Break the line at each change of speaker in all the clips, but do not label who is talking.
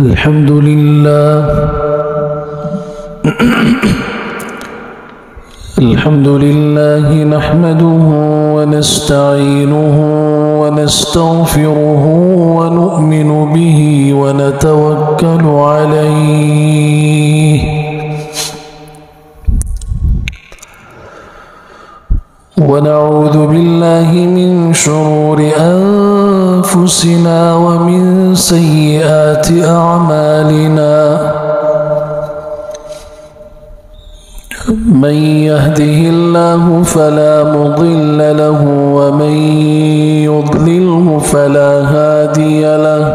الحمد لله الحمد لله نحمده ونستعينه ونستغفره ونؤمن به ونتوكل عليه ونعوذ بالله من شرور أنفسنا ومن سيئات أعمالنا من يهده الله فلا مضل له ومن يضلله فلا هادي له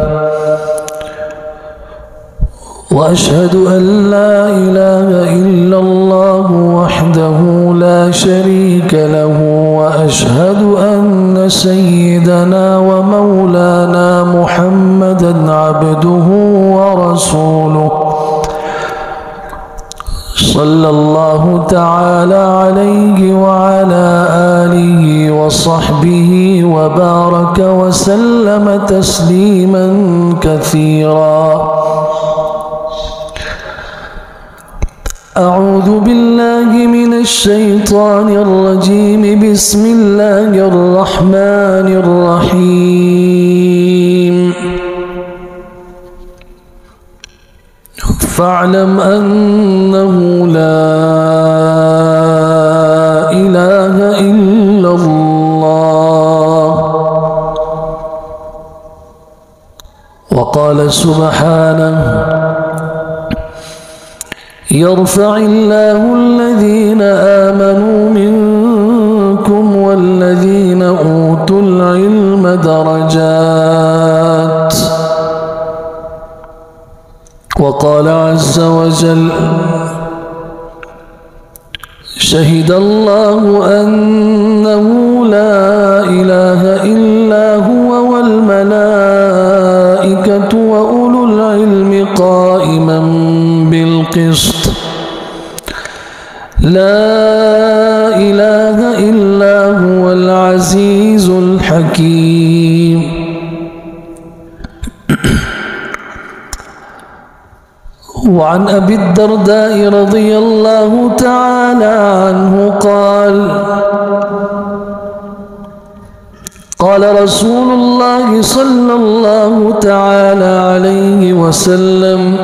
وأشهد أن لا إله إلا الله وحده لا شريك له وأشهد أن سيدنا ومولانا محمدا عبده ورسوله صلى الله تعالى عليه وعلى آله وصحبه وبارك وسلم تسليما كثيرا. أعوذ بالله من الشيطان الرجيم. بسم الله الرحمن الرحيم. فاعلم أنه لا إله إلا الله. وقال سبحانه يرفع الله الذين آمنوا منكم والذين أوتوا العلم درجات. وقال عز وجل شهد الله أنه لا إله إلا هو والملائكة وأولو العلم قائما بالقسط لا إله إلا هو العزيز الحكيم. وعن أبي الدرداء رضي الله تعالى عنه قال رسول الله صلى الله تعالى عليه وسلم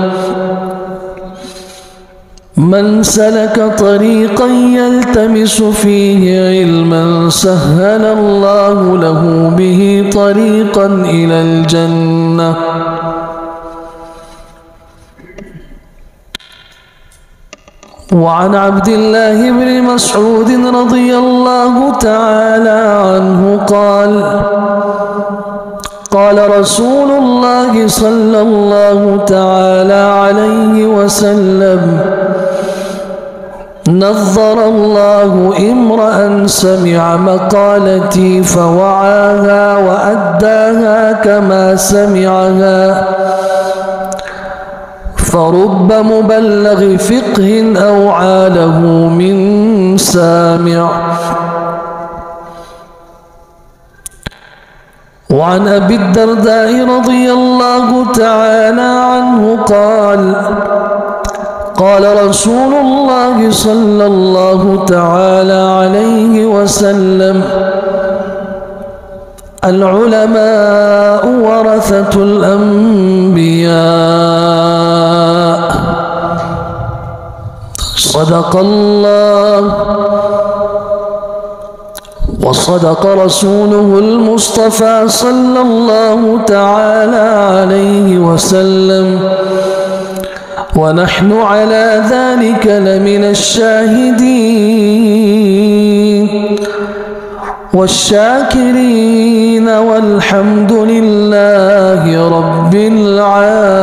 من سلك طريقا يلتمس فيه علما سهل الله له به طريقا إلى الجنة. وعن عبد الله بن مسعود رضي الله تعالى عنه قال رسول الله صلى الله تعالى عليه وسلم نظر الله امرأ سمع مقالتي فوعاها وأداها كما سمعها فرب مبلغ فقه أوعى له من سامع. وعن أبي الدرداء رضي الله تعالى عنه قال رسول الله صلى الله تعالى عليه وسلم العلماء ورثة الأنبياء. صدق الله وصدق رسوله المصطفى صلى الله تعالى عليه وسلم ونحن على ذلك لمن الشاهدين والشاكرين والحمد لله رب العالمين.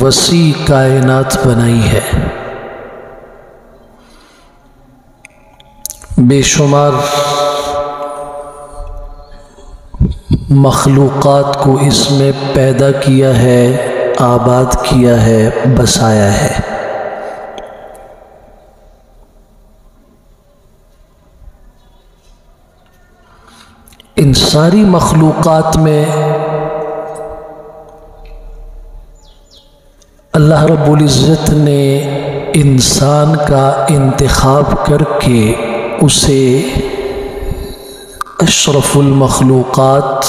وسیع کائنات بنائی ہے، بے شمار مخلوقات کو اس میں پیدا کیا ہے، آباد کیا ہے، بسایا ہے۔ ان ساری مخلوقات میں اللہ رب العزت نے انسان کا انتخاب کر کے اسے اشرف المخلوقات،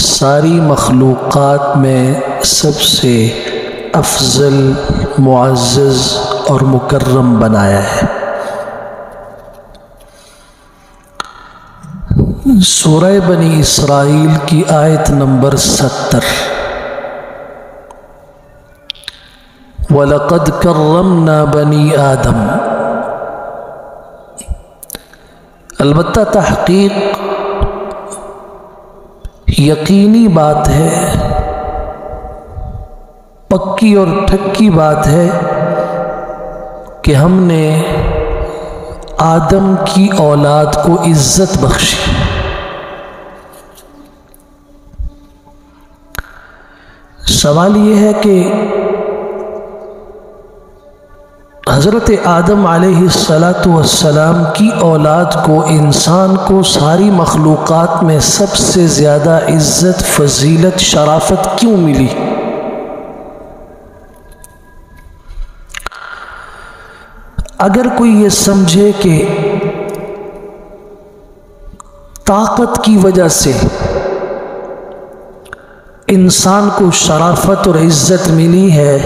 ساری مخلوقات میں سب سے افضل، معزز اور مکرم بنایا ہے۔ سورہ بنی اسرائیل کی آیت نمبر 70، وَلَقَدْ كَرَّمْنَا بَنِي آدَمَ، البتہ تحقیق یقینی بات ہے، پکی اور ٹھکی بات ہے کہ ہم نے آدم کی اولاد کو عزت بخشی۔ سوال یہ ہے کہ حضرت آدم علیہ السلام کی اولاد کو، انسان کو ساری مخلوقات میں سب سے زیادہ عزت، فضیلت، شرافت کیوں ملی؟ اگر کوئی یہ سمجھے کہ طاقت کی وجہ سے انسان کو شرافت اور عزت ملی ہے،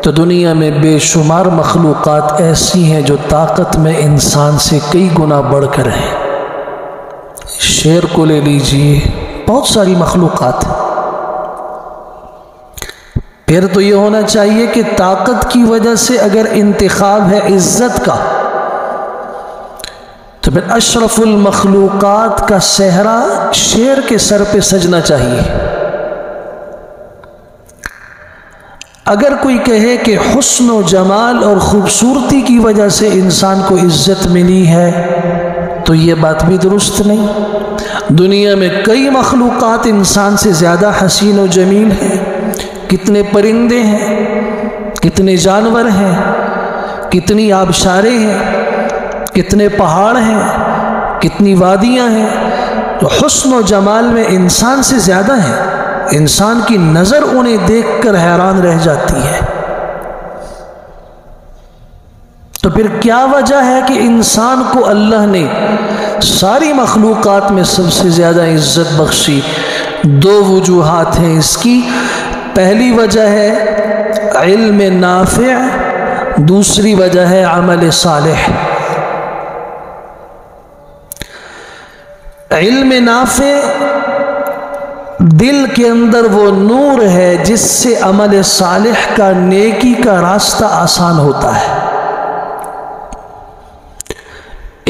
تو دنیا میں بے شمار مخلوقات ایسی ہیں جو طاقت میں انسان سے کئی گنا بڑھ کر ہیں۔ شیر کو لے لیجئے، بہت ساری مخلوقات۔ پھر تو یہ ہونا چاہیے کہ طاقت کی وجہ سے اگر انتخاب ہے عزت کا، تو پھر اشرف المخلوقات کا صحرا شیر کے سر پہ سجنا چاہیے۔ اگر کوئی کہے کہ حسن و جمال اور خوبصورتی کی وجہ سے انسان کو عزت ملی ہے، تو یہ بات بھی درست نہیں۔ دنیا میں کئی مخلوقات انسان سے زیادہ حسین و جمیل ہیں۔ کتنے پرندے ہیں، کتنے جانور ہیں، کتنی آبشاریں ہیں، کتنے پہاڑ ہیں، کتنی وادیاں ہیں، جو حسن و جمال میں انسان سے زیادہ ہیں۔ انسان کی نظر انہیں دیکھ کر حیران رہ جاتی ہے۔ تو پھر کیا وجہ ہے کہ انسان کو اللہ نے ساری مخلوقات میں سب سے زیادہ عزت بخشی؟ دو وجوہات ہیں اس کی۔ پہلی وجہ ہے علم نافع، دوسری وجہ ہے عمل صالح۔ علم نافع، دل کے اندر وہ نور ہے جس سے عمل صالح کا، نیکی کا راستہ آسان ہوتا ہے۔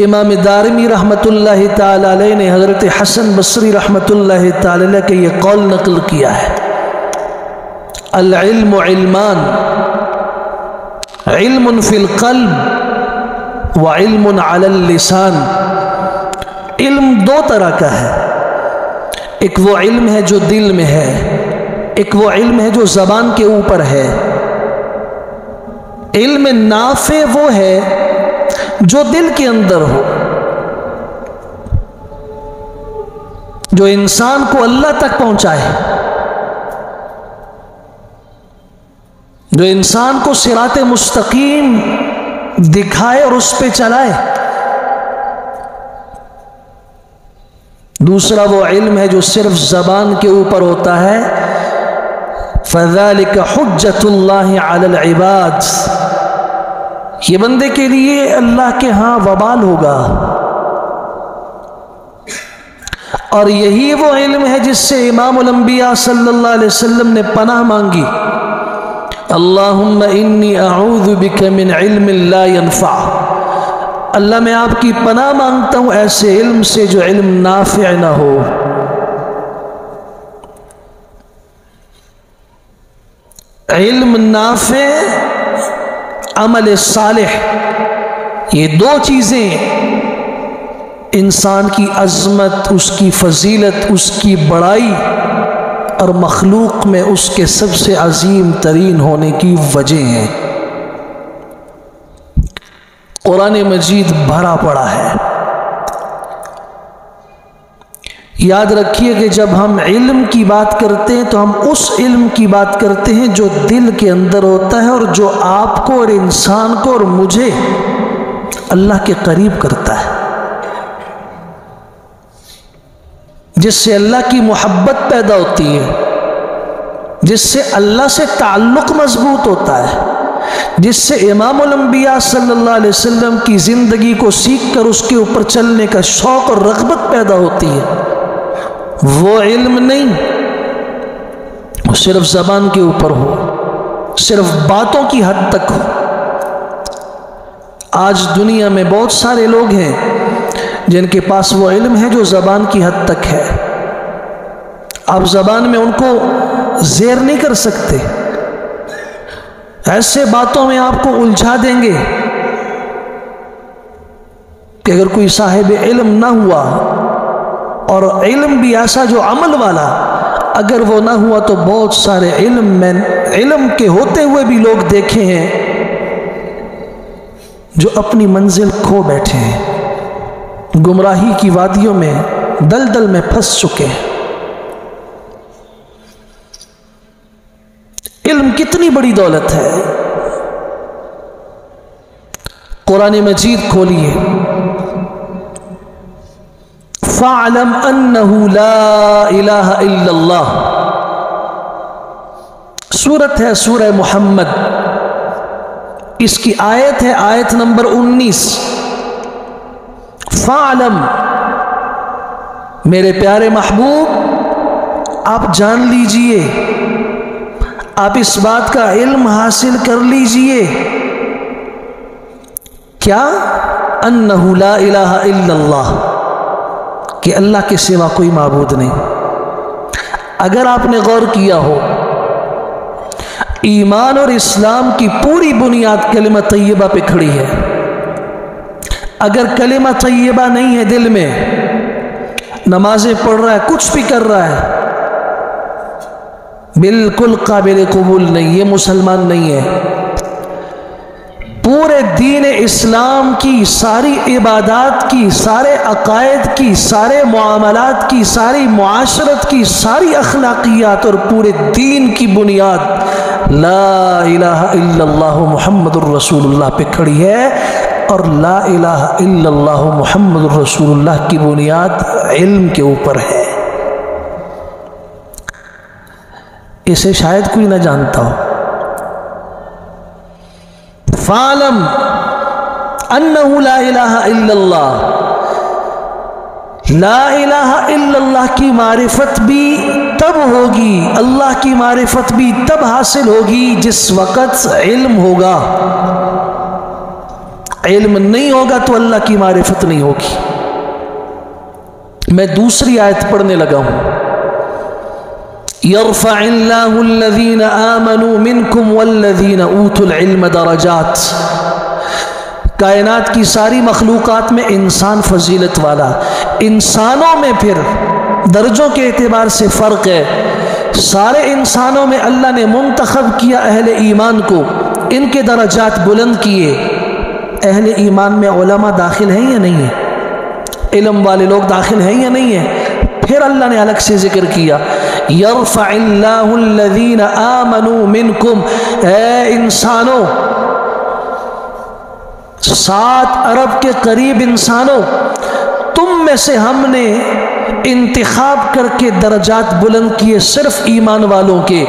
امام دارمی رحمت اللہ تعالی علیہ نے حضرت حسن بصری رحمت اللہ تعالی علیہ کے یہ قول نقل کیا ہے، العلم علمان، علم فی القلب وعلم علی اللسان۔ علم دو طرح کا ہے، ایک وہ علم ہے جو دل میں ہے، ایک وہ علم ہے جو زبان کے اوپر ہے۔ علم نافع وہ ہے جو دل کے اندر ہو، جو انسان کو اللہ تک پہنچائے، جو انسان کو صراط مستقیم دکھائے اور اس پہ چلائے۔ دوسرا وہ علم ہے جو صرف زبان کے اوپر ہوتا ہے، فَذَلِكَ حُجَّةُ اللَّهِ عَلَى الْعِبَادِ، یہ بندے کے لیے اللہ کے ہاں وبال ہوگا۔ اور یہی وہ علم ہے جس سے امام الانبیاء صلی اللہ علیہ وسلم نے پناہ مانگی، اللہم انی اعوذ بک من علم لا ينفع، اللہ میں آپ کی پناہ مانگتا ہوں ایسے علم سے جو علم نافع نہ ہو۔ علم نافع، عمل صالح، یہ دو چیزیں انسان کی عظمت، اس کی فضیلت، اس کی بڑائی اور مخلوق میں اس کے سب سے عظیم ترین ہونے کی وجہ ہیں۔ قرآن مجید بھرا پڑا ہے۔ یاد رکھیے کہ جب ہم علم کی بات کرتے ہیں تو ہم اس علم کی بات کرتے ہیں جو دل کے اندر ہوتا ہے اور جو آپ کو اور انسان کو اور مجھے اللہ کے قریب کرتا ہے، جس سے اللہ کی محبت پیدا ہوتی ہے، جس سے اللہ سے تعلق مضبوط ہوتا ہے، جس سے امام الانبیاء صلی اللہ علیہ وسلم کی زندگی کو سیکھ کر اس کے اوپر چلنے کا شوق اور رغبت پیدا ہوتی ہے۔ وہ علم نہیں وہ صرف زبان کے اوپر ہو، صرف باتوں کی حد تک ہو۔ آج دنیا میں بہت سارے لوگ ہیں جن کے پاس وہ علم ہے جو زبان کی حد تک ہے، آپ زبان میں ان کو زیر نہیں کر سکتے، ایسے باتوں میں آپ کو الجھا دیں گے کہ اگر کوئی صاحب علم نہ ہوا، اور علم بھی ایسا جو عمل والا، اگر وہ نہ ہوا تو بہت سارے علم کے ہوتے ہوئے بھی لوگ دیکھے ہیں جو اپنی منزل کھو بیٹھے ہیں، گمراہی کی وادیوں میں دلدل میں پھنس چکے ہیں۔ علم کتنی بڑی دولت ہے۔ قرآن مجید کھولیے، فَاعْلَمْ أَنَّهُ لَا إِلَهَ إِلَّا اللَّهُ، سورت ہے سورہ محمد، اس کی آیت ہے آیت نمبر 19۔ فَاعْلَمْ، میرے پیارے محبوب آپ جان لیجئے، آپ اس بات کا علم حاصل کر لیجئے، کیا؟ انہ لا الہ الا اللہ، کہ اللہ کے سوا کوئی معبود نہیں۔ اگر آپ نے غور کیا ہو، ایمان اور اسلام کی پوری بنیاد کلمہ طیبہ پہ کھڑی ہے۔ اگر کلمہ طیبہ نہیں ہے دل میں، نمازیں پڑھ رہا ہے، کچھ بھی کر رہا ہے، بالکل قابل قبول نہیں، یہ مسلمان نہیں ہے۔ پورے دین اسلام کی ساری عبادات کی، سارے عقائد کی، سارے معاملات کی، ساری معاشرت کی، ساری اخلاقیات اور پورے دین کی بنیاد لا الہ الا اللہ محمد الرسول اللہ پہ کھڑی ہے، اور لا الہ الا اللہ محمد الرسول اللہ کی بنیاد علم کے اوپر ہے۔ اسے شاید کوئی نہ جانتا ہو۔ فَاعْلَمْ أَنَّهُ لَا إِلَهَ إِلَّا اللَّهُ، لا الہ الا اللہ کی معرفت بھی تب ہوگی، اللہ کی معرفت بھی تب حاصل ہوگی جس وقت علم ہوگا۔ علم نہیں ہوگا تو اللہ کی معرفت نہیں ہوگی۔ میں دوسری آیت پڑھنے لگا ہوں، يرفع اللہ الذین آمنوا منکم والذین اوتوا العلم درجات۔ کائنات کی ساری مخلوقات میں انسان فضیلت والا، انسانوں میں پھر درجوں کے اعتبار سے فرق ہے۔ سارے انسانوں میں اللہ نے منتخب کیا اہل ایمان کو، ان کے درجات بلند کیے۔ اہل ایمان میں علماء داخل ہیں یا نہیں ہیں؟ علم والے لوگ داخل ہیں یا نہیں ہیں؟ پھر اللہ نے الگ سے ذکر کیا، یرفع اللہ الذین آمنوا منکم، اے انسانوں، 7 ارب کے قریب انسانوں، تم میں سے ہم نے انتخاب کر کے درجات بلند کیے صرف ایمان والوں کے،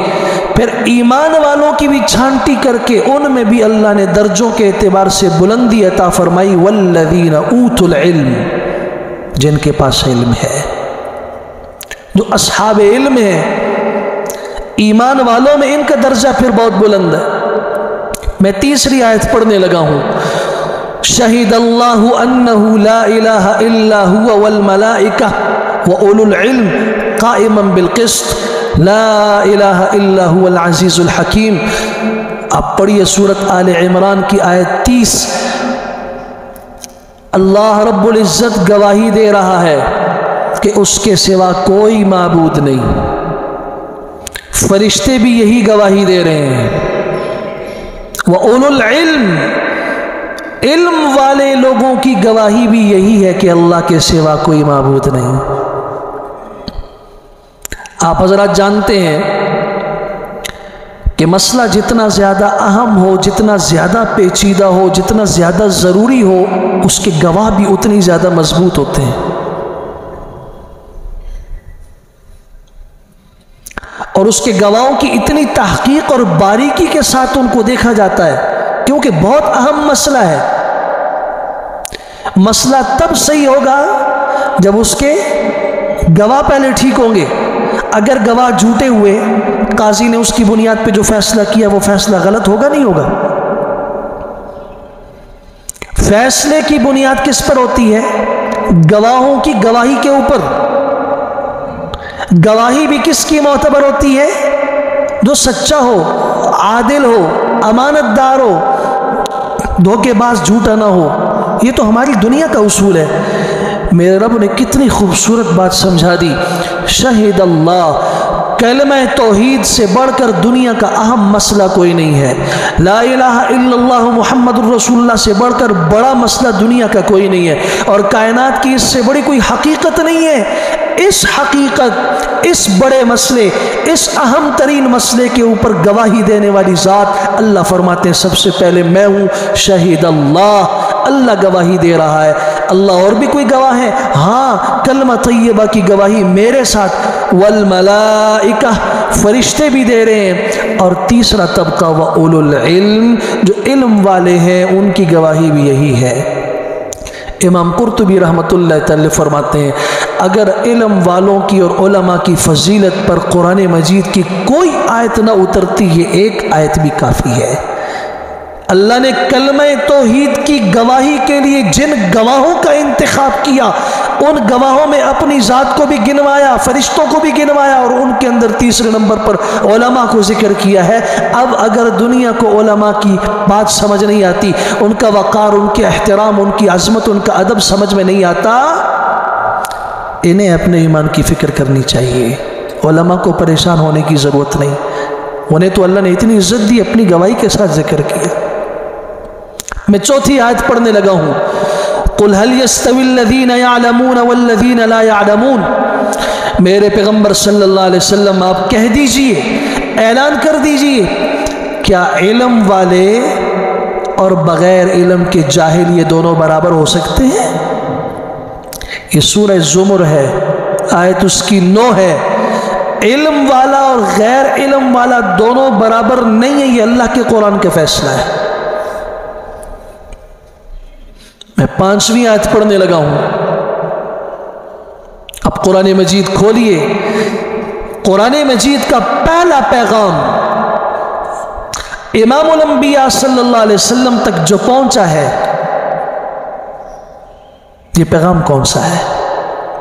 پھر ایمان والوں کی بھی چھانٹی کر کے ان میں بھی اللہ نے درجوں کے اعتبار سے بلندی عطا فرمائی۔ والذین اوتوا العلم، جن کے پاس علم ہے، جو اصحاب علم ہیں، ایمان والوں میں ان کا درجہ پھر بہت بلند ہے۔ میں تیسری آیت پڑھنے لگا ہوں، شہد اللہ انہ لا الہ الا هو والملائکہ واولو العلم قائما بالقسط۔ لا الہ الا هو العزیز الحکیم۔ آپ پڑھیے سورۃ آل عمران کی آیت 30۔ اللہ رب العزت گواہی دے رہا ہے کہ اس کے سوا کوئی معبود نہیں۔ فرشتے بھی یہی گواہی دے رہے ہیں۔ وَأُولُو الْعِلْمِ، علم والے لوگوں کی گواہی بھی یہی ہے کہ اللہ کے سوا کوئی معبود نہیں۔ آپ حضرات جانتے ہیں کہ مسئلہ جتنا زیادہ اہم ہو، جتنا زیادہ پیچیدہ ہو، جتنا زیادہ ضروری ہو، اس کے گواہ بھی اتنی زیادہ مضبوط ہوتے ہیں۔ اور اس کے گواہوں کی اتنی تحقیق اور باریکی کے ساتھ ان کو دیکھا جاتا ہے، کیونکہ بہت اہم مسئلہ ہے۔ مسئلہ تب صحیح ہوگا جب اس کے گواہ پہلے ٹھیک ہوں گے۔ اگر گواہ جھوٹے ہوئے، قاضی نے اس کی بنیاد پہ جو فیصلہ کیا وہ فیصلہ غلط ہوگا نہیں ہوگا؟ فیصلے کی بنیاد کس پر ہوتی ہے؟ گواہوں کی گواہی کے اوپر۔ گواہی بھی کس کی معتبر ہوتی ہے؟ جو سچا ہو، عادل ہو، امانت دار ہو، دھوکے باز جھوٹا نہ ہو۔ یہ تو ہماری دنیا کا اصول ہے۔ میرے رب نے کتنی خوبصورت بات سمجھا دی۔ شہید اللہ، کلمہ توحید سے بڑھ کر دنیا کا اہم مسئلہ کوئی نہیں ہے۔ لا الہ الا اللہ محمد الرسول اللہ سے بڑھ کر بڑا مسئلہ دنیا کا کوئی نہیں ہے، اور کائنات کی اس سے بڑی کوئی حقیقت نہیں ہے۔ اس حقیقت، اس بڑے مسئلے، اس اہم ترین مسئلے کے اوپر گواہی دینے والی ذات اللہ فرماتے ہیں سب سے پہلے میں ہوں۔ شہید اللہ، اللہ گواہی دے رہا ہے۔ اللہ اور بھی کوئی گواہ ہے؟ ہاں، کلمہ طیبہ کی گواہی میرے ساتھ، والملائکہ، فرشتے بھی دے رہے ہیں۔ اور تیسرا طبقہ وَأُولُو الْعِلْمِ، جو علم والے ہیں، ان کی گواہی بھی یہی ہے۔ امام قرطبی رحمۃ اللہ تعالی فرماتے ہیں اگر علم والوں کی اور علماء کی فضیلت پر قرآن مجید کی کوئی آیت نہ اترتی، یہ ایک آیت بھی کافی ہے۔ اللہ نے کلمہ توحید کی گواہی کے لیے جن گواہوں کا انتخاب کیا، ان گواہوں میں اپنی ذات کو بھی گنوایا، فرشتوں کو بھی گنوایا، اور ان کے اندر تیسرے نمبر پر علماء کو ذکر کیا ہے۔ اب اگر دنیا کو علماء کی بات سمجھ نہیں آتی، ان کا وقار، ان کے احترام، ان کی عظمت، ان کا ادب سمجھ میں نہیں آتا، انہیں اپنے ایمان کی فکر کرنی چاہیے۔ علماء کو پریشان ہونے کی ضرورت نہیں، انہیں تو اللہ نے اتنی عزت دی، اپنی گواہی کے ساتھ ذکر کیا۔ میں چوتھی آیت پڑھنے لگا ہوں۔ قُلْ هَلْ يَسْتَوِي الَّذِينَ يَعْلَمُونَ وَالَّذِينَ لَا يَعْلَمُونَ، میرے پیغمبر صلی اللہ علیہ وسلم آپ کہہ دیجئے، اعلان کر دیجئے، کیا علم والے اور بغیر علم کے جاہل یہ دونوں برابر ہو سکتے ہیں؟ یہ سورہ زمر ہے، آیت اس کی 9 ہے۔ علم والا اور غیر علم والا دونوں برابر نہیں ہے، یہ اللہ کے قرآن کا فیصلہ ہے۔ میں 5ویں آیت پڑھنے لگا ہوں۔ اب قرآن مجید کھولیے، قرآن مجید کا پہلا پیغام امام الانبیاء صلی اللہ علیہ وسلم تک جو پہنچا ہے، یہ پیغام کون سا ہے؟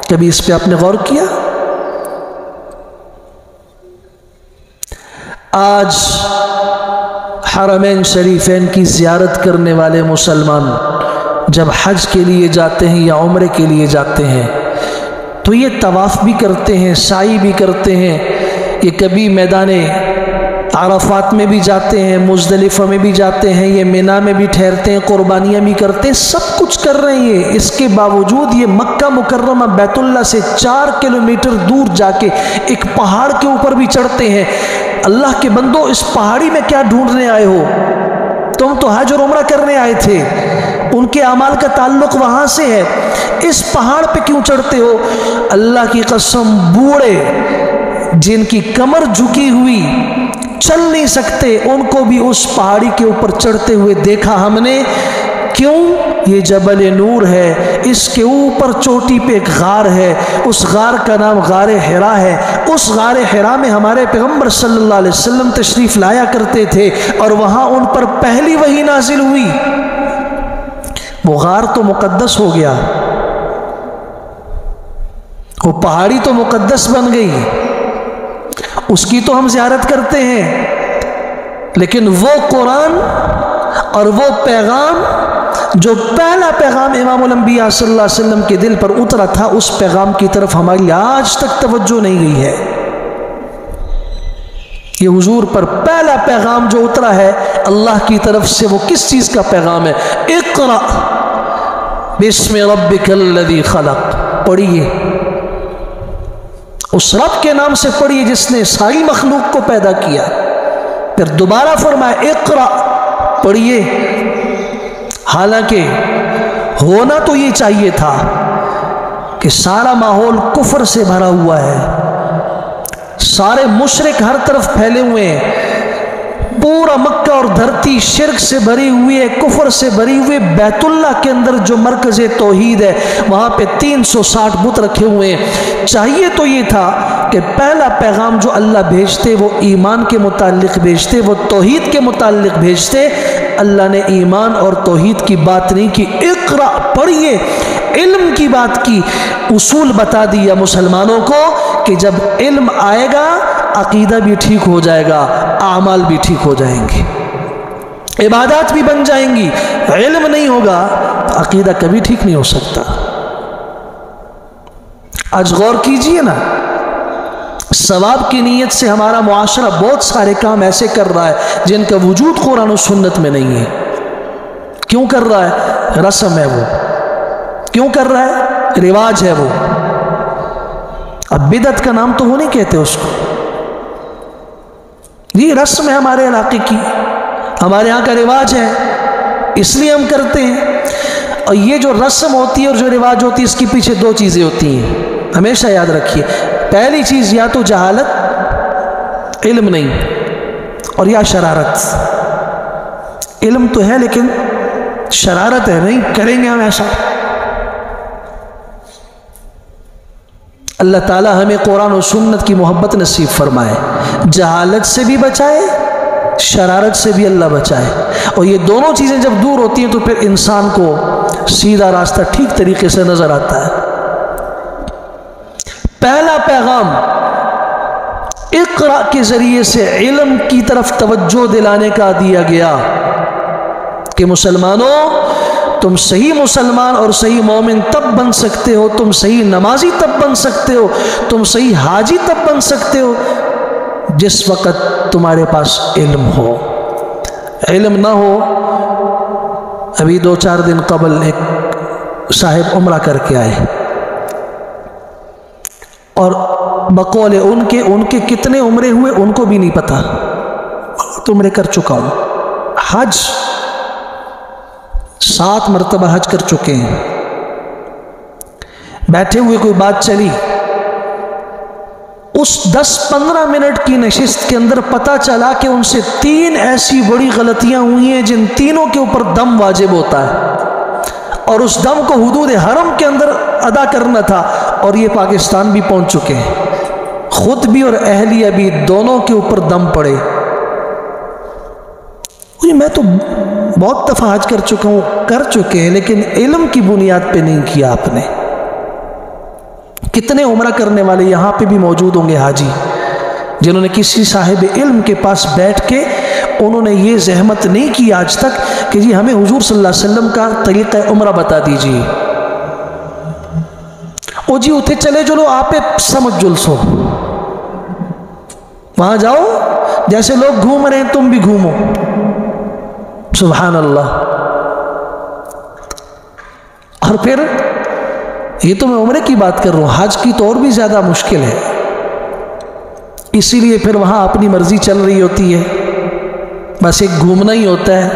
کبھی اس پہ آپ نے غور کیا؟ آج حرمین شریفین کی زیارت کرنے والے مسلمان جب حج کے لیے جاتے ہیں یا عمرے کے لیے جاتے ہیں تو یہ طواف بھی کرتے ہیں، سعی بھی کرتے ہیں، یہ کبھی میدان عرفات میں بھی جاتے ہیں، مزدلفہ میں بھی جاتے ہیں، یہ مینا میں بھی ٹھہرتے ہیں، قربانیاں بھی کرتے ہیں، سب کچھ کر رہے ہیں۔ اس کے باوجود یہ مکہ مکرمہ بیت اللہ سے 4 کلومیٹر دور جا کے ایک پہاڑ کے اوپر بھی چڑھتے ہیں۔ اللہ کے بندو، اس پہاڑی میں کیا ڈھونڈنے آئے ہو؟ تم تو حج اور عمرہ کرنے آئے تھے، ان کے اعمال کا تعلق وہاں سے ہے، اس پہاڑ پہ کیوں چڑھتے ہو؟ اللہ کی قسم، بوڑھے جن کی کمر جھکی ہوئی چل نہیں سکتے، ان کو بھی اس پہاڑی کے اوپر چڑھتے ہوئے دیکھا ہم نے۔ کیوں؟ یہ جبل نور ہے، اس کے اوپر چوٹی پہ ایک غار ہے، اس غار کا نام غار حرا ہے۔ اس غار حرا میں ہمارے پیغمبر صلی اللہ علیہ وسلم تشریف لایا کرتے تھے، اور وہاں ان پر پہلی وحی نازل ہوئی۔ وہ غار تو مقدس ہو گیا، وہ پہاڑی تو مقدس بن گئی، اس کی تو ہم زیارت کرتے ہیں، لیکن وہ قرآن اور وہ پیغام جو پہلا پیغام امام الانبیاء صلی اللہ علیہ وسلم کے دل پر اترا تھا، اس پیغام کی طرف ہماری آج تک توجہ نہیں گئی ہے۔ یہ حضور پر پہلا پیغام جو اترا ہے اللہ کی طرف سے، وہ کس چیز کا پیغام ہے؟ اقرأ بسم ربک الذی خلق، پڑھیے اس رب کے نام سے پڑھیے جس نے ساری مخلوق کو پیدا کیا۔ پھر دوبارہ فرمایا اقرأ، پڑھیے۔ حالانکہ ہونا تو یہ چاہیے تھا کہ سارا ماحول کفر سے بھرا ہوا ہے، سارے مشرک ہر طرف پھیلے ہوئے ہیں، پورا مکہ اور دھرتی شرک سے بھری ہوئی ہے، کفر سے بھری ہوئی۔ بیت اللہ کے اندر جو مرکز توحید ہے وہاں پہ 360 بت رکھے ہوئے ہیں۔ چاہیے تو یہ تھا کہ پہلا پیغام جو اللہ بھیجتے وہ ایمان کے متعلق بھیجتے، وہ توحید کے متعلق بھیجتے۔ اللہ نے ایمان اور توحید کی بات نہیں کی، اقرأ پڑھیے، علم کی بات کی۔ اصول بتا دیا مسلمانوں کو کہ جب علم آئے گا عقیدہ بھی ٹھیک ہو جائے گا، اعمال بھی ٹھیک ہو جائیں گے، عبادات بھی بن جائیں گی۔ علم نہیں ہوگا عقیدہ کبھی ٹھیک نہیں ہو سکتا۔ آج غور کیجئے نا، ثواب کی نیت سے ہمارا معاشرہ بہت سارے کام ایسے کر رہا ہے جن کا وجود قرآن و سنت میں نہیں ہے۔ کیوں کر رہا ہے؟ رسم ہے وہ۔ کیوں کر رہا ہے؟ رواج ہے وہ۔ اب بدعت کا نام تو وہ نہیں کہتے اس کو، یہ رسم ہے ہمارے علاقے کی، ہمارے یہاں کا رواج ہے، اس لیے ہم کرتے ہیں۔ اور یہ جو رسم ہوتی ہے اور جو رواج ہوتی ہے اس کی پیچھے دو چیزیں ہوتی ہیں، ہمیشہ یاد رکھیے۔ پہلی چیز یا تو جہالت، علم نہیں، اور یا شرارت۔ علم تو ہے لیکن شرارت ہے، نہیں کریں گے ہم ایسا۔ اللہ تعالیٰ ہمیں قرآن و سنت کی محبت نصیب فرمائے، جہالت سے بھی بچائے، شرارت سے بھی اللہ بچائے۔ اور یہ دونوں چیزیں جب دور ہوتی ہیں تو پھر انسان کو سیدھا راستہ ٹھیک طریقے سے نظر آتا ہے۔ پہلا پیغام اقرأ کے ذریعے سے علم کی طرف توجہ دلانے کا دیا گیا کہ مسلمانوں، تم صحیح مسلمان اور صحیح مومن تب بن سکتے ہو، تم صحیح نمازی تب بن سکتے ہو، تم صحیح حاجی تب بن سکتے ہو جس وقت تمہارے پاس علم ہو۔ علم نہ ہو، ابھی 2-4 دن قبل ایک صاحب عمرہ کر کے آئے، اور بقول ان کے کتنے عمرے ہوئے ان کو بھی نہیں پتا، تو عمرے کر چکا ہوں، حج 7 مرتبہ حج کر چکے ہیں۔ بیٹھے ہوئے کوئی بات چلی، اس 10-15 منٹ کی نشست کے اندر پتا چلا کہ ان سے 3 ایسی بڑی غلطیاں ہوئی ہیں جن تینوں کے اوپر دم واجب ہوتا ہے، اور اس دم کو حدود حرم کے اندر ادا کرنا تھا، اور یہ پاکستان بھی پہنچ چکے ہیں، خود بھی اور اہلیہ بھی دونوں کے اوپر دم پڑے۔ میں تو بہت دفعہ حج کر چکا ہوں، کر چکے ہیں، لیکن علم کی بنیاد پہ نہیں کیا آپ نے۔ کتنے عمرہ کرنے والے یہاں پہ بھی موجود ہوں گے حاجی جنہوں نے کسی صاحب علم کے پاس بیٹھ کے انہوں نے یہ زحمت نہیں کی آج تک کہ جی ہمیں حضور صلی اللہ علیہ وسلم کا طریقہ عمرہ بتا دیجیے۔ او جی اتھے چلے چلو آپ سمجھ جلسو، وہاں جاؤ جیسے لوگ گھوم رہے ہیں تم بھی گھومو۔ سبحان اللہ۔ اور پھر یہ تو میں عمرے کی بات کر رہا ہوں، حج کی تو اور بھی زیادہ مشکل ہے، اسی لیے پھر وہاں اپنی مرضی چل رہی ہوتی ہے، بس ایک گھومنا ہی ہوتا ہے۔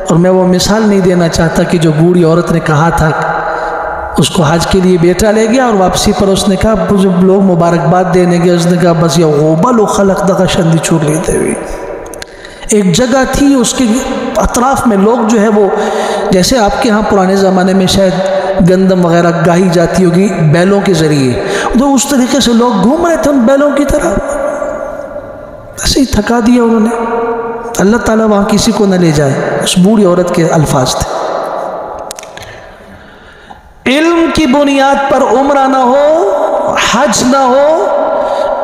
اور میں وہ مثال نہیں دینا چاہتا کہ جو بوڑھی عورت نے کہا تھا، اس کو حج کے لیے بیٹا لے گیا اور واپسی پر اس نے کہا، جب لوگ مبارکباد دینے گئے اس نے کہا بس یہ غوبل و خلق دغا شندی چھوڑ لیتے ہوئے۔ ایک جگہ تھی اس کے اطراف میں لوگ جو ہے وہ جیسے آپ کے ہاں پرانے زمانے میں شاید گندم وغیرہ گاہی جاتی ہوگی بیلوں کے ذریعے، تو اس طریقے سے لوگ گھوم رہے تھے ان بیلوں کی طرح، ایسے ہی تھکا دیا انہوں نے۔ اللہ تعالیٰ وہاں کسی کو نہ لے جائے، اس بوڑھی عورت کے الفاظ تھے۔ علم کی بنیاد پر عمرہ نہ ہو، حج نہ ہو،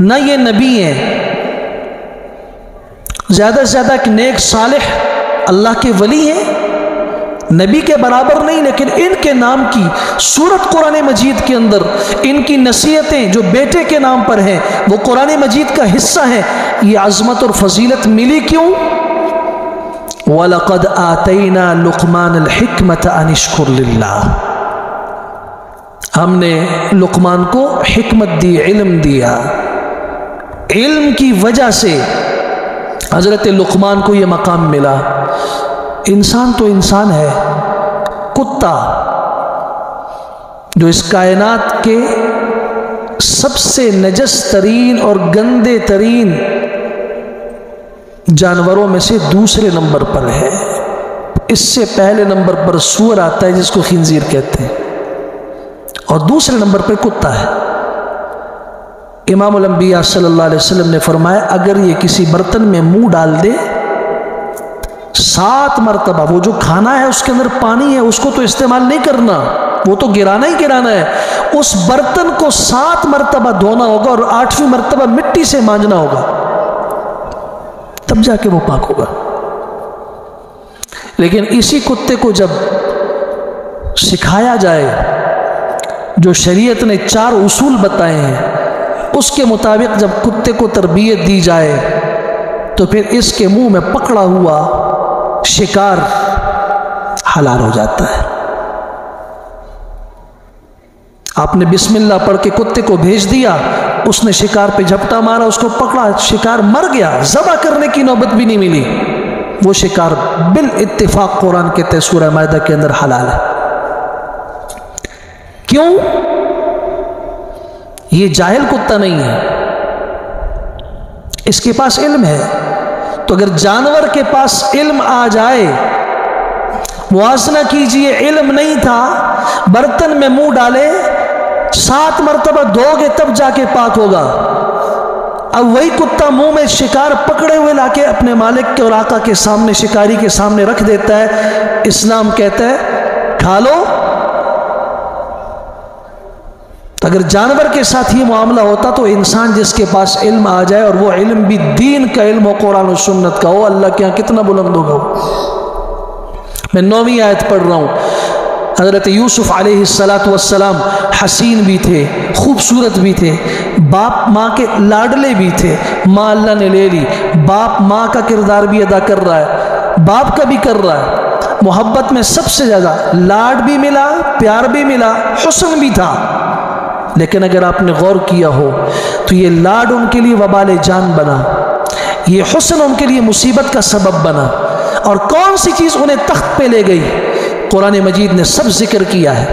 نہ یہ نبی ہیں، زیادہ سے زیادہ ایک نیک صالح اللہ کے ولی ہیں، نبی کے برابر نہیں، لیکن ان کے نام کی سورت قرآن مجید کے اندر ان کی نصیحتیں جو بیٹے کے نام پر ہیں وہ قرآن مجید کا حصہ ہیں۔ یہ عظمت اور فضیلت ملی کیوں؟ وَلَقَدْ آتَيْنَا لُقْمَانَ الْحِكْمَةَ أَنِ اشْكُرْ لِلَّهِ، ہم نے لقمان کو حکمت دی، علم دیا، علم کی وجہ سے حضرت لقمان کو یہ مقام ملا۔ انسان تو انسان ہے، کتا جو اس کائنات کے سب سے نجس ترین اور گندے ترین جانوروں میں سے دوسرے نمبر پر ہے، اس سے پہلے نمبر پر سور آتا ہے جس کو خنزیر کہتے ہیں، اور دوسرے نمبر پر کتا ہے۔ امام الانبیاء صلی اللہ علیہ وسلم نے فرمایا اگر یہ کسی برتن میں منہ ڈال دے 7 مرتبہ، وہ جو کھانا ہے اس کے اندر پانی ہے اس کو تو استعمال نہیں کرنا، وہ تو گرانا ہی گرانا ہے، اس برتن کو 7 مرتبہ دھونا ہوگا اور 8ویں مرتبہ مٹی سے مانجنا ہوگا، تب جا کے وہ پاک ہوگا۔ لیکن اسی کتے کو جب سکھایا جائے جو شریعت نے 4 اصول بتائے ہیں، اس کے مطابق جب کتے کو تربیت دی جائے تو پھر اس کے منہ میں پکڑا ہوا شکار حلال ہو جاتا ہے۔ آپ نے بسم اللہ پڑھ کے کتے کو بھیج دیا، اس نے شکار پہ جھپٹا مارا، اس کو پکڑا، شکار مر گیا، ذبح کرنے کی نوبت بھی نہیں ملی، وہ شکار بالاتفاق قرآن کے سورہ مائدہ کے اندر حلال ہے۔ کیوں؟ یہ جاہل کتا نہیں ہے، اس کے پاس علم ہے۔ تو اگر جانور کے پاس علم آ جائے، موازنہ کیجئے، علم نہیں تھا، برتن میں منہ ڈالے 7 مرتبہ دھو گے تب جا کے پاک ہوگا، اب وہی کتا منہ میں شکار پکڑے ہوئے لا کے اپنے مالک کے اور آقا کے سامنے، شکاری کے سامنے رکھ دیتا ہے، اسلام کہتا ہے کھا لو۔ اگر جانور کے ساتھ یہ معاملہ ہوتا تو انسان جس کے پاس علم آ جائے اور وہ علم بھی دین کا علم ہو، قرآن و سنت کا ہو، اللہ کے یہاں کتنا بلند ہوگا وہ۔ میں 9ویں آیت پڑھ رہا ہوں۔ حضرت یوسف علیہ السلام حسین بھی تھے، خوبصورت بھی تھے، باپ ماں کے لاڈلے بھی تھے، ماں اللہ نے لے لی، باپ ماں کا کردار بھی ادا کر رہا ہے، باپ کا بھی کر رہا ہے، محبت میں سب سے زیادہ لاڈ بھی ملا، پیار بھی ملا، حسن بھی تھا۔ لیکن اگر آپ نے غور کیا ہو تو یہ لاڈ ان کے لیے وبال جان بنا، یہ حسن ان کے لیے مصیبت کا سبب بنا، اور کون سی چیز انہیں تخت پہ لے گئی؟ قرآن مجید نے سب ذکر کیا ہے۔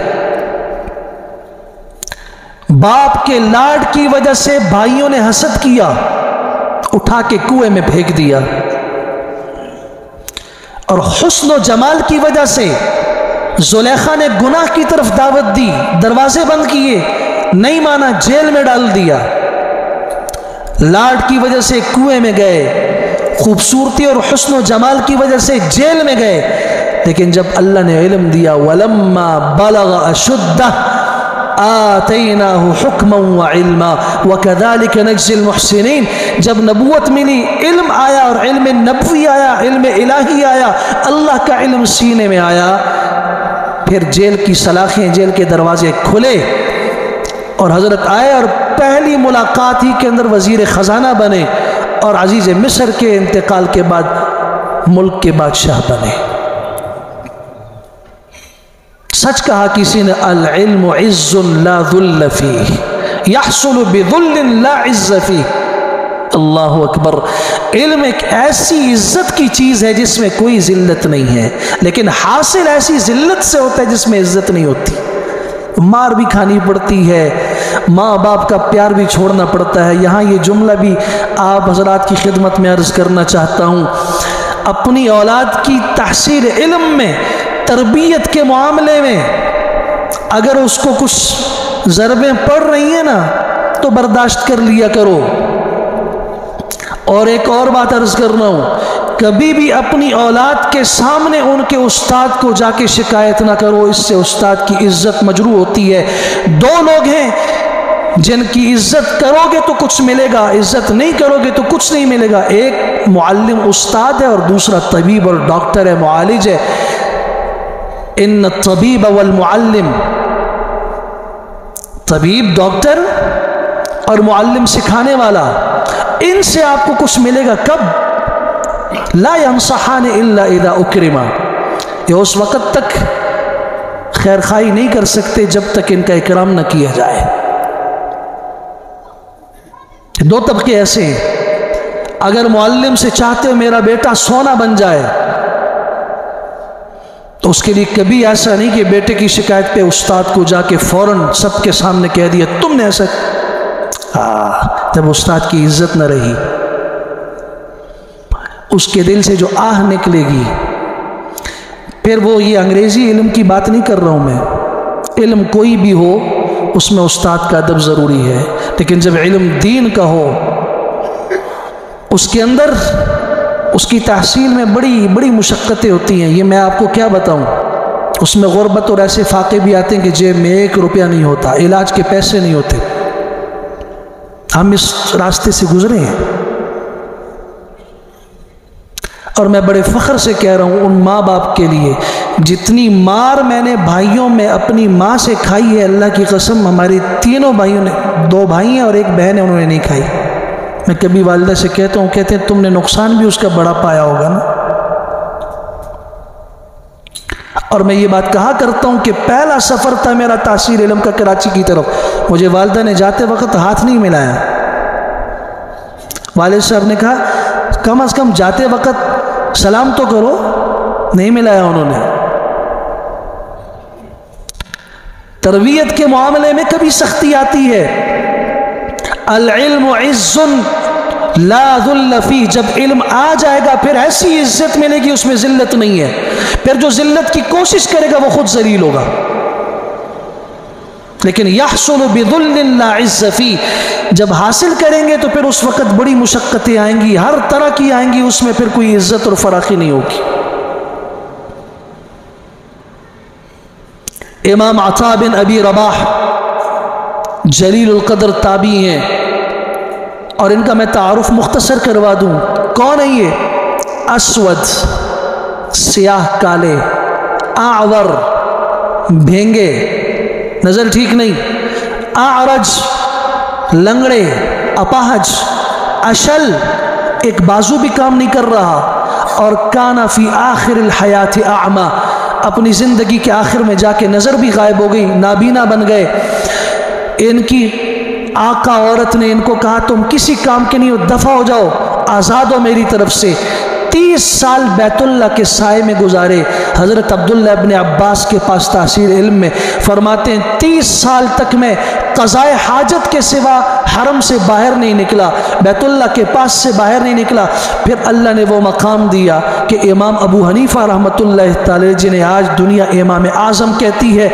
باپ کے لاڈ کی وجہ سے بھائیوں نے حسد کیا، اٹھا کے کنویں میں پھینک دیا، اور حسن و جمال کی وجہ سے زلیخا نے گناہ کی طرف دعوت دی، دروازے بند کیے، نہیں مانا، جیل میں ڈال دیا۔ لاڈ کی وجہ سے کنویں میں گئے، خوبصورتی اور حسن و جمال کی وجہ سے جیل میں گئے، لیکن جب اللہ نے علم دیا، وَلَمَّا بَلَغَ أَشُدَّهُ آتَيْنَاهُ حُكْمًا وَعِلْمًا وَكَذَلِكَ نَجْزِي الْمُحْسِنِينَ، جب نبوت ملی، علم آیا، اور علم نبوی آیا، علم الہی آیا، اللہ کا علم سینے میں آیا، پھر جیل کی سلاخیں، جیل کے دروازے کھلے، اور حضرت آئے اور پہلی ملاقات ہی کے اندر وزیر خزانہ بنے، اور عزیز مصر کے انتقال کے بعد ملک کے بادشاہ بنے۔ سچ کہا کسی نے، العلم عز لا ذل فیہ، یحصل بذل لا عز فیہ۔ اللہ اکبر۔ علم ایک ایسی عزت کی چیز ہے جس میں کوئی ذلت نہیں ہے، لیکن حاصل ایسی ذلت سے ہوتا ہے جس میں عزت نہیں ہوتی۔ مار بھی کھانی پڑتی ہے، ماں باپ کا پیار بھی چھوڑنا پڑتا ہے۔ یہاں یہ جملہ بھی آپ حضرات کی خدمت میں عرض کرنا چاہتا ہوں، اپنی اولاد کی تحصیل علم میں، تربیت کے معاملے میں اگر اس کو کچھ ضربیں پڑ رہی ہیں نا تو برداشت کر لیا کرو۔ اور ایک اور بات عرض کرنا ہوں، کبھی بھی اپنی اولاد کے سامنے ان کے استاد کو جا کے شکایت نہ کرو، اس سے استاد کی عزت مجروح ہوتی ہے۔ 2 لوگ ہیں، جن کی عزت کرو گے تو کچھ ملے گا، عزت نہیں کرو گے تو کچھ نہیں ملے گا۔ ایک معلم استاد ہے اور دوسرا طبیب اور ڈاکٹر ہے، معالج ہے۔ ان الطبیب والمعلم، طبیب ڈاکٹر اور معلم سکھانے والا، ان سے آپ کو کچھ ملے گا کب؟ لا ينصحان الا اذا اکرما، یہ اس وقت تک خیر خواہی نہیں کر سکتے جب تک ان کا اکرام نہ کیا جائے۔ دو طبقے ایسے ہیں، اگر معلم سے چاہتے ہو میرا بیٹا سونا بن جائے تو اس کے لیے کبھی ایسا نہیں کہ بیٹے کی شکایت پہ استاد کو جا کے فوراً سب کے سامنے کہہ دیا تم نے ایسا، جب استاد کی عزت نہ رہی، اس کے دل سے جو آہ نکلے گی، پھر وہ یہ انگریزی علم کی بات نہیں کر رہا ہوں میں، علم کوئی بھی ہو اس میں استاد کا ادب ضروری ہے، لیکن جب علم دین کا ہو اس کے اندر اس کی تحصیل میں بڑی بڑی مشقتیں ہوتی ہیں۔ یہ میں آپ کو کیا بتاؤں، اس میں غربت اور ایسے فاقے بھی آتے ہیں کہ جیب میں 1 روپیہ نہیں ہوتا، علاج کے پیسے نہیں ہوتے۔ ہم اس راستے سے گزرے ہیں، اور میں بڑے فخر سے کہہ رہا ہوں ان ماں باپ کے لیے، جتنی مار میں نے بھائیوں میں اپنی ماں سے کھائی ہے، اللہ کی قسم ہماری تینوں بھائیوں نے، 2 بھائی ہیں اور 1 بہن ہے، انہوں نے نہیں کھائی۔ میں کبھی والدہ سے کہتا ہوں، کہتے ہیں تم نے نقصان بھی اس کا بڑا پایا ہوگا نا۔ اور میں یہ بات کہا کرتا ہوں کہ پہلا سفر تھا میرا تحصیل علم کا کراچی کی طرف، مجھے والدہ نے جاتے وقت ہاتھ نہیں ملایا۔ والد صاحب نے کہا کم از کم جاتے وقت سلام تو کرو، نہیں ملایا انہوں نے۔ تربیت کے معاملے میں کبھی سختی آتی ہے۔ العلم عز لا ذل فی، جب علم آ جائے گا پھر ایسی عزت ملے گی اس میں ذلت نہیں ہے، پھر جو ذلت کی کوشش کرے گا وہ خود ذلیل ہوگا۔ لیکن یحصل بذل لا عز فی، جب حاصل کریں گے تو پھر اس وقت بڑی مشقتیں آئیں گی، ہر طرح کی آئیں گی، اس میں پھر کوئی عزت اور فراخی نہیں ہوگی۔ امام عطا بن ابی رباح جلیل القدر تابعی ہیں، اور ان کا میں تعارف مختصر کروا دوں۔ کون ہے یہ؟ اسود، سیاہ کالے، اعور، بھینگے، نظر ٹھیک نہیں، اعرج، لنگڑے، اپاہج، اشل، ایک بازو بھی کام نہیں کر رہا، اور کانا فی آخر الحیات اعما، اپنی زندگی کے آخر میں جا کے نظر بھی غائب ہو گئی، نابینا بن گئے۔ ان کی آقا عورت نے ان کو کہا تم کسی کام کے نہیں ہو، دفع ہو جاؤ، آزاد ہو میری طرف سے۔ 30 سال بیت اللہ کے سائے میں گزارے۔ حضرت عبداللہ ابن عباس کے پاس تحصیل علم میں فرماتے ہیں 30 سال تک میں قضائے حاجت کے سوا حرم سے باہر نہیں نکلا، بیت اللہ کے پاس سے باہر نہیں نکلا۔ پھر اللہ نے وہ مقام دیا کہ امام ابو حنیفہ رحمۃ اللہ تعالی جنہیں آج دنیا امام اعظم کہتی ہے،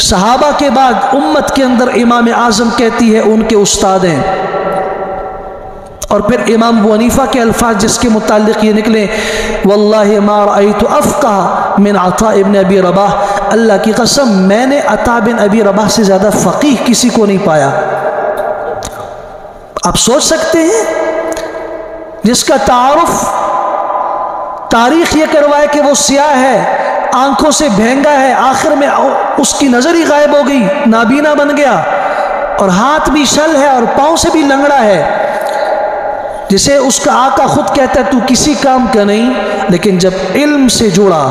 صحابہ کے بعد امت کے اندر امام اعظم کہتی ہے، ان کے استاد ہیں۔ اور پھر امام ابو حنیفہ کے الفاظ جس کے متعلق یہ نکلے، واللہ ما رأیت افقہ من عطاء ابن ابی رباح، اللہ کی قسم میں نے عطا بن ابی رباح سے زیادہ فقیہ کسی کو نہیں پایا۔ آپ سوچ سکتے ہیں، جس کا تعارف تاریخ یہ کروائے کہ وہ سیاہ ہے، آنکھوں سے بھینگا ہے، آخر میں اس کی نظر ہی غائب ہو گئی، نابینا بن گیا، اور ہاتھ بھی شل ہے اور پاؤں سے بھی لنگڑا ہے، جسے اس کا آقا خود کہتا ہے تو کسی کام کا نہیں، لیکن جب علم سے جڑا،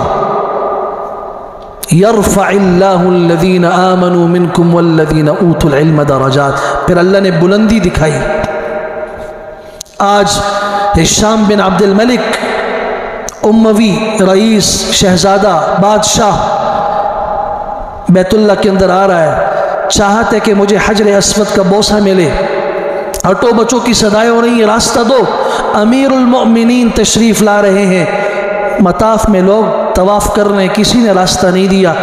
یرفع اللہ الذین آمنوا منکم والذین اوتوا العلم درجات، پھر اللہ نے بلندی دکھائی۔ آج ہشام بن عبد الملک اموی رئیس، شہزادہ، بادشاہ بیت اللہ کے اندر آ رہا ہے، چاہت ہے کہ مجھے حجر اسود کا بوسہ ملے، ہٹو بچوں کی صدائیں ہو رہی ہیں، راستہ دو۔ امیر المؤمنین تشریف لا رہے ہیں، مطاف میں لوگ طواف کر رہے ہیں، کسی نے راستہ نہیں دیا،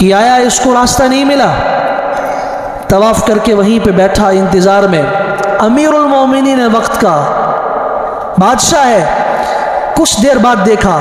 یہ آیا اس کو راستہ نہیں ملا، طواف کر کے وہیں پہ بیٹھا انتظار میں۔ امیر المؤمنین وقت کا بادشاہ ہے، کچھ دیر بعد دیکھا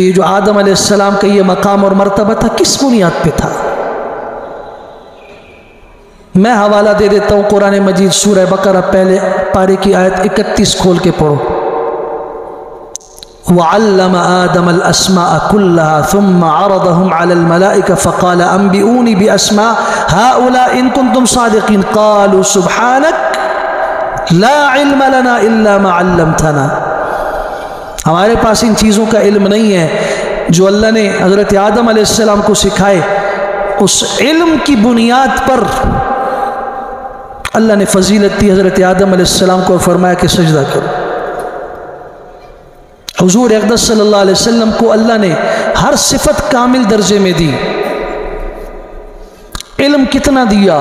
تو یہ جو آدم علیہ السلام کا یہ مقام اور مرتبہ تھا کس بنیاد پہ تھا؟ میں حوالہ دے دیتا ہوں قرآن مجید سورہ بقرہ پہلے پارے کی آیت 31 کھول کے پڑھو. وَعَلَّمَ آدَمَ الْأَسْمَاءَ كُلَّهَا ثُمَّ عَرَضَهُمْ عَلَى الْمَلَائِكَةِ فَقَالَ أَنْبِئُونِي بِأَسْمَاءِ هَؤُلَاءِ إِن كُنتُمْ صَادِقِينَ قَالُوا سُبْحَانَكَ لَا عِلْمَ لَنَا إِلَّا مَا عَلَّمْتَنَا. ہمارے پاس ان چیزوں کا علم نہیں ہے جو اللہ نے حضرت آدم علیہ السلام کو سکھائے. اس علم کی بنیاد پر اللہ نے فضیلت دی حضرت آدم علیہ السلام کو، فرمایا کہ سجدہ کرو. حضور اقدس صلی اللہ علیہ وسلم کو اللہ نے ہر صفت کامل درجے میں دی. علم کتنا دیا؟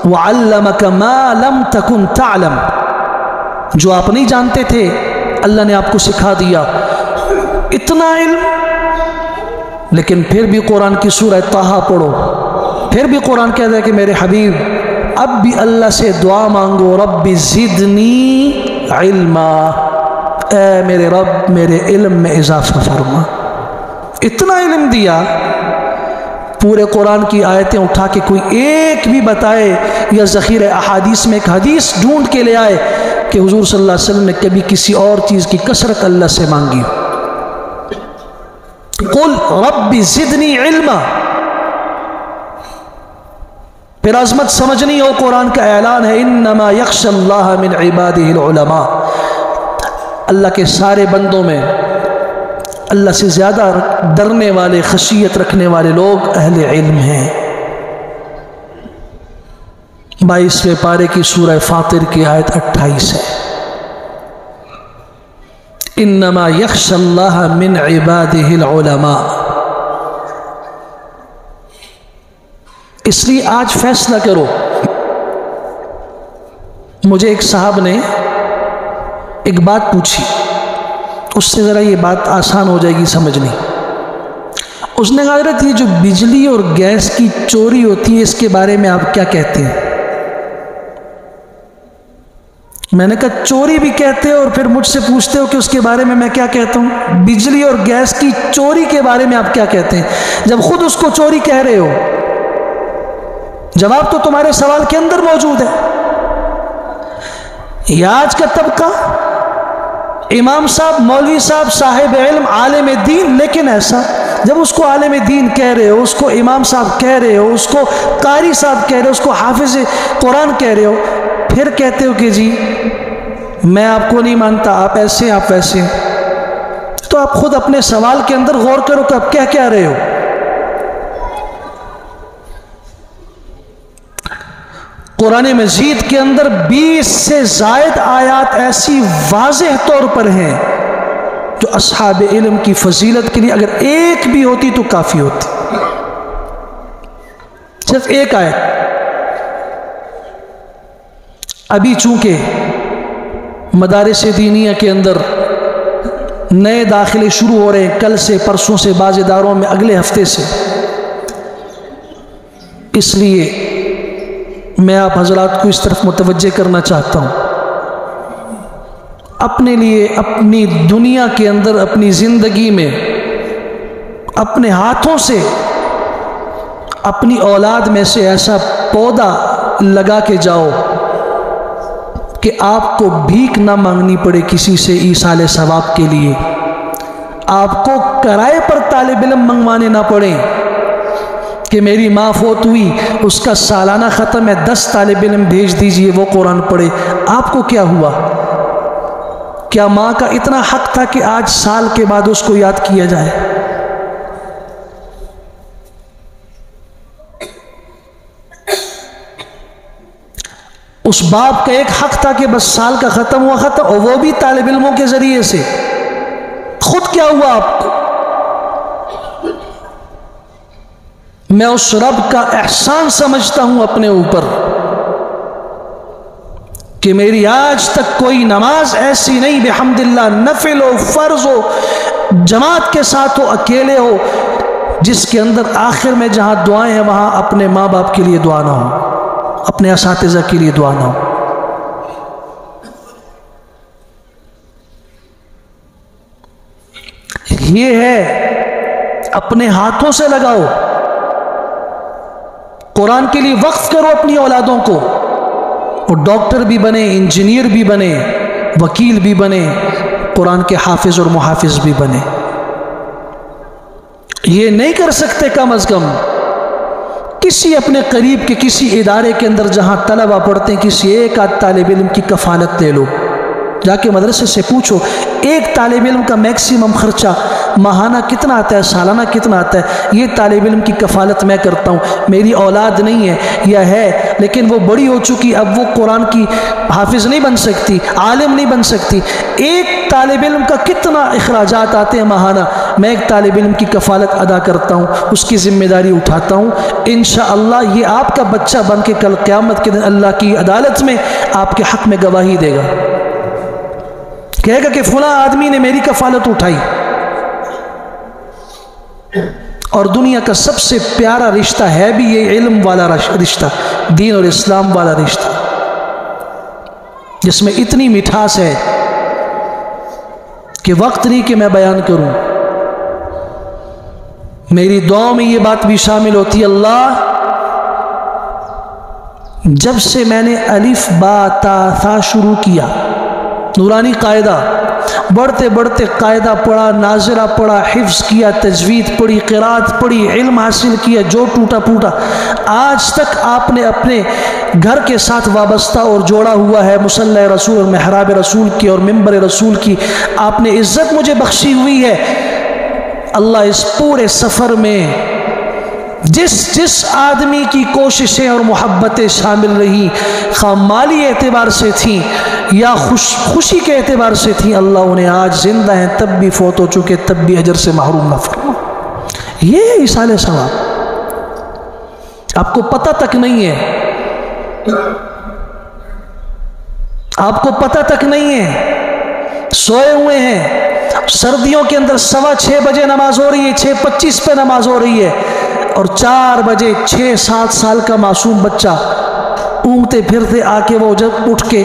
وَعَلَّمَكَ مَا لَمْ تَكُنْ تَعْلَمْ، جو آپ نہیں جانتے تھے اللہ نے آپ کو سکھا دیا. اتنا علم. لیکن پھر بھی قرآن کی سورہ طٰہٰ پڑھو، پھر بھی قرآن کہتا ہے کہ میرے حبیب اب بھی اللہ سے دعا مانگو، رب زدنی علما، اے میرے رب میرے علم میں اضافہ فرما. اتنا علم دیا. پورے قرآن کی آیتیں اٹھا کے کوئی ایک بھی بتائے یا ذخیرہ احادیث میں ایک حدیث ڈھونڈ کے لے آئے کہ حضور صلی اللہ علیہ وسلم نے کبھی کسی اور چیز کی کثرت اللہ سے مانگی. قل رب زدنی علما. پھر عظمت سمجھنی ہو، قرآن کا اعلان ہے انما یخشی اللہ من عبادہ العلماء، اللہ کے سارے بندوں میں اللہ سے زیادہ ڈرنے والے، خشیت رکھنے والے لوگ اہل علم ہیں. 22ویں پارے کی سورہ فاطر کی آیت 28 ہے. انما یخشی اللہ من عبادہ العلماء. اس لیے آج فیصلہ کرو. مجھے ایک صاحب نے ایک بات پوچھی، اس سے ذرا یہ بات آسان ہو جائے گی سمجھنی. اس نے کہا حضرت یہ جو بجلی اور گیس کی چوری ہوتی ہے اس کے بارے میں آپ کیا کہتے ہیں؟ میں نے کہا چوری بھی کہتے ہو اور پھر مجھ سے پوچھتے ہو کہ اس کے بارے میں میں کیا کہتا ہوں؟ بجلی اور گیس کی چوری کے بارے میں آپ کیا کہتے ہیں جب خود اس کو چوری کہہ رہے ہو؟ جواب تو تمہارے سوال کے اندر موجود ہے. یہ آج کا طبقہ، امام صاحب، مولوی صاحب، صاحب علم، عالم دین، لیکن ایسا جب اس کو عالم دین کہہ رہے ہو، اس کو امام صاحب کہہ رہے ہو، اس کو قاری صاحب کہہ رہے ہو، اس کو حافظ قرآن کہہ رہے ہو، پھر کہتے ہو کہ جی میں آپ کو نہیں مانتا، آپ ایسے آپ ویسے. تو آپ خود اپنے سوال کے اندر غور کرو کہ آپ کیا رہے ہو. قرآن مجید کے اندر 20 سے زائد آیات ایسی واضح طور پر ہیں جو اصحاب علم کی فضیلت کے لیے اگر ایک بھی ہوتی تو کافی ہوتی. صرف ایک آیت. ابھی چونکہ مدارس دینیہ کے اندر نئے داخلے شروع ہو رہے ہیں، کل سے، پرسوں سے، بعض اداروں میں اگلے ہفتے سے، اس لیے میں آپ حضرات کو اس طرف متوجہ کرنا چاہتا ہوں. اپنے لیے اپنی دنیا کے اندر، اپنی زندگی میں اپنے ہاتھوں سے اپنی اولاد میں سے ایسا پودا لگا کے جاؤ کہ آپ کو بھیک نہ مانگنی پڑے کسی سے ایصال ثواب کے لیے، آپ کو کرائے پر طالب علم منگوانے نہ پڑیں کہ میری ماں فوت ہوئی، اس کا سالانہ ختم ہے، 10 طالب علم بھیج دیجئے وہ قرآن پڑھے. آپ کو کیا ہوا؟ کیا ماں کا اتنا حق تھا کہ آج سال کے بعد اس کو یاد کیا جائے؟ اس باپ کا ایک حق تھا کہ بس سال کا ختم ہوا ختم، اور وہ بھی طالب علموں کے ذریعے سے. خود کیا ہوا آپ کو؟ میں اس رب کا احسان سمجھتا ہوں اپنے اوپر کہ میری آج تک کوئی نماز ایسی نہیں بحمداللہ، نفل ہو، فرض ہو، جماعت کے ساتھ ہو، اکیلے ہو، جس کے اندر آخر میں جہاں دعائیں ہیں وہاں اپنے ماں باپ کے لیے دعا نہ ہو، اپنے اساتذہ کے لیے دعا نہ ہو. یہ ہے اپنے ہاتھوں سے لگاؤ، قرآن کے لیے وقف کرو اپنی اولادوں کو، اور ڈاکٹر بھی بنے، انجینئر بھی بنے، وکیل بھی بنے، قرآن کے حافظ اور محافظ بھی بنے۔ یہ نہیں کر سکتے کم از کم کسی اپنے قریب کے کسی ادارے کے اندر جہاں طلبہ پڑھتے ہیں کسی ایک آدھ طالب علم کی کفالت لے لو، جا کے مدرسے سے پوچھو ایک طالب علم کا میکسیمم خرچہ ماہانہ کتنا آتا ہے، سالانہ کتنا آتا ہے، یہ طالب علم کی کفالت میں کرتا ہوں، میری اولاد نہیں ہے یا ہے لیکن وہ بڑی ہو چکی، اب وہ قرآن کی حافظ نہیں بن سکتی، عالم نہیں بن سکتی، ایک طالب علم کا کتنا اخراجات آتے ہیں ماہانہ، میں ایک طالب علم کی کفالت ادا کرتا ہوں، اس کی ذمہ داری اٹھاتا ہوں، انشاءاللہ یہ آپ کا بچہ بن کے کل قیامت کے دن اللہ کی عدالت میں آپ کے حق میں گواہی دے گا، کہے گا کہ فلاں آدمی نے میری کفالت اٹھائی۔ اور دنیا کا سب سے پیارا رشتہ ہے بھی یہ علم والا رشتہ، دین اور اسلام والا رشتہ، جس میں اتنی مٹھاس ہے کہ وقت نہیں کہ میں بیان کروں۔ میری دعاؤں میں یہ بات بھی شامل ہوتی ہے، اللہ جب سے میں نے الف با تا ثا شروع کیا نورانی قاعدہ، بڑھتے بڑھتے قاعدہ پڑھا، ناظرہ پڑھا، حفظ کیا، تجوید پڑھی، قرات پڑھی، علم حاصل کیا، جو ٹوٹا پھوٹا، آج تک آپ نے اپنے گھر کے ساتھ وابستہ اور جوڑا ہوا ہے مصلی رسول اور محراب رسول کی اور ممبر رسول کی، آپ نے عزت مجھے بخشی ہوئی ہے۔ اللہ اس پورے سفر میں جس آدمی کی کوششیں اور محبتیں شامل رہی، خواہ مالی اعتبار سے تھیں یا خوشی کے اعتبار سے تھیں، اللہ انہیں آج زندہ ہیں تب بھی فوت ہو چکے، تب بھی اجر سے محروم نہ فرما۔ یہ ہے ایصال ثواب، آپ کو پتہ تک نہیں ہے، آپ کو پتہ تک نہیں ہے، سوئے ہوئے ہیں، سردیوں کے اندر 6:15 بجے نماز ہو رہی ہے، 6:25 پہ نماز ہو رہی ہے، اور 4 بجے 6-7 سال کا معصوم بچہ اونگتے پھرتے آ کے وہ جب اٹھ کے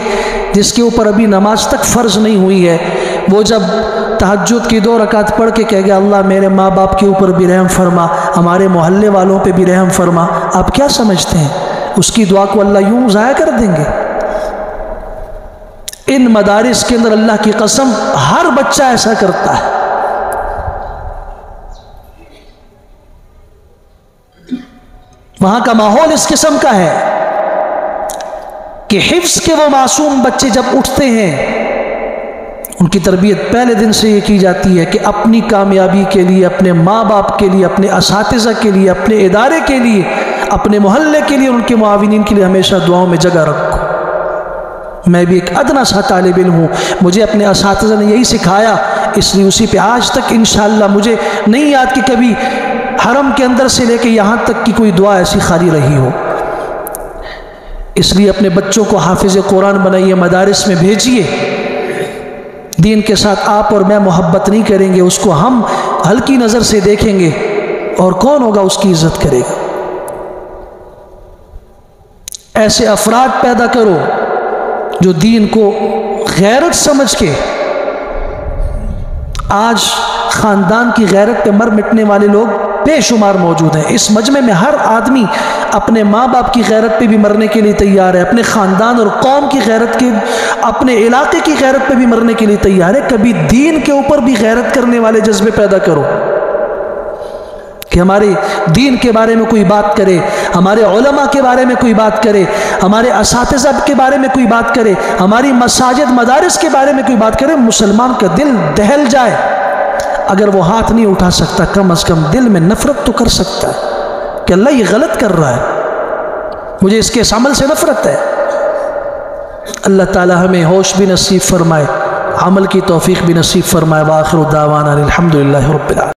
جس کے اوپر ابھی نماز تک فرض نہیں ہوئی ہے، وہ جب تہجد کی 2 رکعت پڑھ کے کہے گا اللہ میرے ماں باپ کے اوپر بھی رحم فرما، ہمارے محلے والوں پہ بھی رحم فرما، آپ کیا سمجھتے ہیں اس کی دعا کو اللہ یوں ضائع کر دیں گے؟ ان مدارس کے اندر اللہ کی قسم ہر بچہ ایسا کرتا ہے، وہاں کا ماحول اس قسم کا ہے کہ حفظ کے وہ معصوم بچے جب اٹھتے ہیں ان کی تربیت پہلے دن سے یہ کی جاتی ہے کہ اپنی کامیابی کے لیے، اپنے ماں باپ کے لیے، اپنے اساتذہ کے لیے، اپنے ادارے کے لیے، اپنے محلے کے لیے، ان کے معاونین کے لیے ہمیشہ دعاؤں میں جگہ رکھو۔ میں بھی ایک ادنا سا طالب علم ہوں، مجھے اپنے اساتذہ نے یہی سکھایا، اس لیے اسی پہ آج تک انشاءاللہ مجھے نہیں یاد کہ کبھی حرم کے اندر سے لے کے یہاں تک کی کوئی دعا ایسی خالی رہی ہو۔ اس لیے اپنے بچوں کو حافظ قرآن بنائیے، مدارس میں بھیجیے۔ دین کے ساتھ آپ اور میں محبت نہیں کریں گے، اس کو ہم ہلکی نظر سے دیکھیں گے، اور کون ہوگا اس کی عزت کرے گا؟ ایسے افراد پیدا کرو جو دین کو غیرت سمجھ کے، آج خاندان کی غیرت پہ مر مٹنے والے لوگ بے شمار موجود ہیں اس مجمع میں، ہر آدمی اپنے ماں باپ کی غیرت پہ بھی مرنے کے لیے تیار ہے، اپنے خاندان اور قوم کی غیرت کے، اپنے علاقے کی غیرت پہ بھی مرنے کے لیے تیار ہے۔ کبھی دین کے اوپر بھی غیرت کرنے والے جذبے پیدا کرو کہ ہمارے دین کے بارے میں کوئی بات کرے، ہمارے علماء کے بارے میں کوئی بات کرے، ہمارے اساتذہ کے بارے میں کوئی بات کرے، ہماری مساجد مدارس کے بارے میں کوئی بات کرے، مسلمان کا دل دہل جائے۔ اگر وہ ہاتھ نہیں اٹھا سکتا، کم از کم دل میں نفرت تو کر سکتا ہے کہ اللہ یہ غلط کر رہا ہے، مجھے اس کے اس عمل سے نفرت ہے۔ اللہ تعالی ہمیں ہوش بھی نصیب فرمائے، عمل کی توفیق بھی نصیب فرمائے۔ وآخر دعوانا الحمدللہ رب العالمین۔